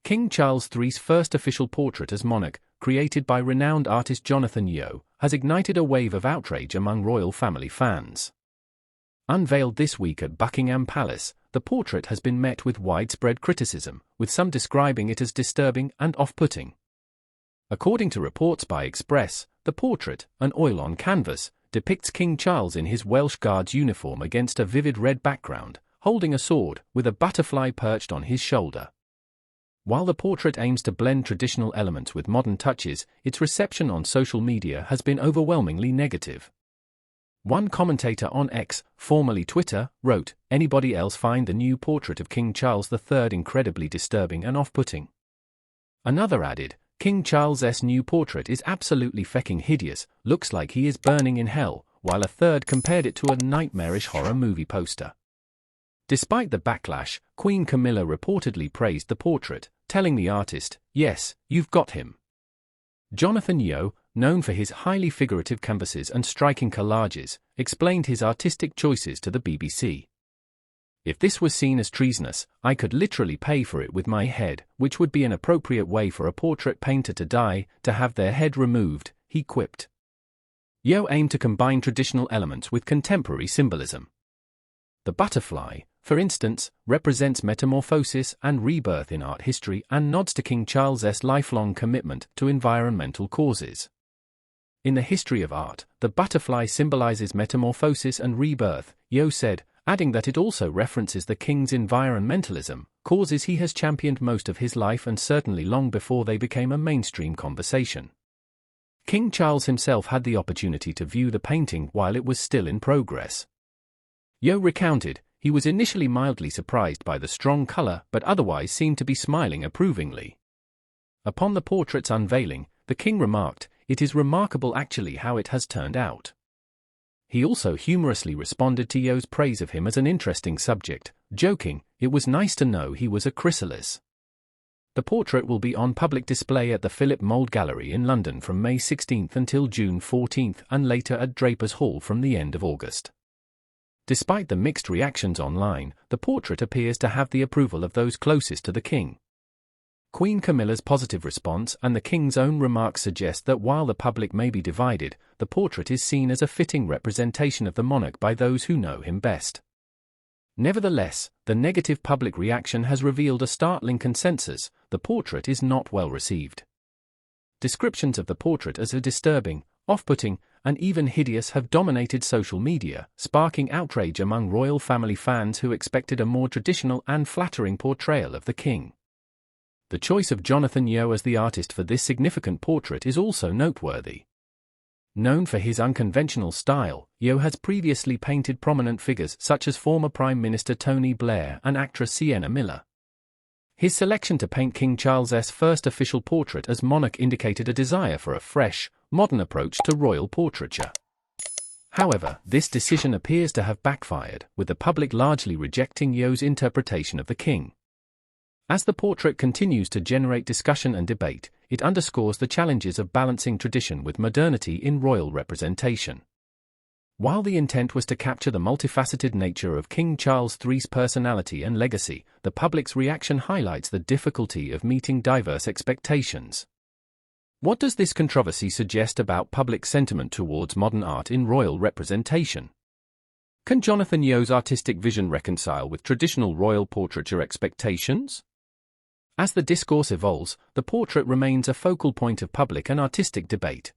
King Charles III's first official portrait as monarch, created by renowned artist Jonathan Yeo, has ignited a wave of outrage among royal family fans. Unveiled this week at Buckingham Palace, the portrait has been met with widespread criticism, with some describing it as disturbing and off-putting. According to reports by Express, the portrait, an oil on canvas, depicts King Charles in his Welsh Guards uniform against a vivid red background, holding a sword, with a butterfly perched on his shoulder. While the portrait aims to blend traditional elements with modern touches, its reception on social media has been overwhelmingly negative. One commentator on X, formerly Twitter, wrote, "Anybody else find the new portrait of King Charles III incredibly disturbing and off-putting?" Another added, "King Charles's new portrait is absolutely fecking hideous, looks like he is burning in hell," while a third compared it to a nightmarish horror movie poster. Despite the backlash, Queen Camilla reportedly praised the portrait, telling the artist, "Yes, you've got him." Jonathan Yeo, known for his highly figurative canvases and striking collages, explained his artistic choices to the BBC. "If this was seen as treasonous, I could literally pay for it with my head, which would be an appropriate way for a portrait painter to die, to have their head removed," he quipped. Yeo aimed to combine traditional elements with contemporary symbolism. The butterfly, for instance, represents metamorphosis and rebirth in art history and nods to King Charles's lifelong commitment to environmental causes. In the history of art, the butterfly symbolizes metamorphosis and rebirth, Yeo said, adding that it also references the king's environmentalism, causes he has championed most of his life and certainly long before they became a mainstream conversation. King Charles himself had the opportunity to view the painting while it was still in progress. Yeo recounted, he was initially mildly surprised by the strong color but otherwise seemed to be smiling approvingly. Upon the portrait's unveiling, the king remarked, "It is remarkable actually how it has turned out." He also humorously responded to Yeo's praise of him as an interesting subject, joking, "It was nice to know he was a chrysalis." The portrait will be on public display at the Philip Mould Gallery in London from May 16 until June 14 and later at Draper's Hall from the end of August. Despite the mixed reactions online, the portrait appears to have the approval of those closest to the king. Queen Camilla's positive response and the king's own remarks suggest that while the public may be divided, the portrait is seen as a fitting representation of the monarch by those who know him best. Nevertheless, the negative public reaction has revealed a startling consensus: the portrait is not well received. Descriptions of the portrait as a disturbing, off-putting, and even hideous have dominated social media, sparking outrage among royal family fans who expected a more traditional and flattering portrayal of the king. The choice of Jonathan Yeo as the artist for this significant portrait is also noteworthy. Known for his unconventional style, Yeo has previously painted prominent figures such as former Prime Minister Tony Blair and actress Sienna Miller. His selection to paint King Charles's first official portrait as monarch indicated a desire for a fresh, modern approach to royal portraiture. However, this decision appears to have backfired, with the public largely rejecting Yeo's interpretation of the king. As the portrait continues to generate discussion and debate, it underscores the challenges of balancing tradition with modernity in royal representation. While the intent was to capture the multifaceted nature of King Charles III's personality and legacy, the public's reaction highlights the difficulty of meeting diverse expectations. What does this controversy suggest about public sentiment towards modern art in royal representation? Can Jonathan Yeo's artistic vision reconcile with traditional royal portraiture expectations? As the discourse evolves, the portrait remains a focal point of public and artistic debate.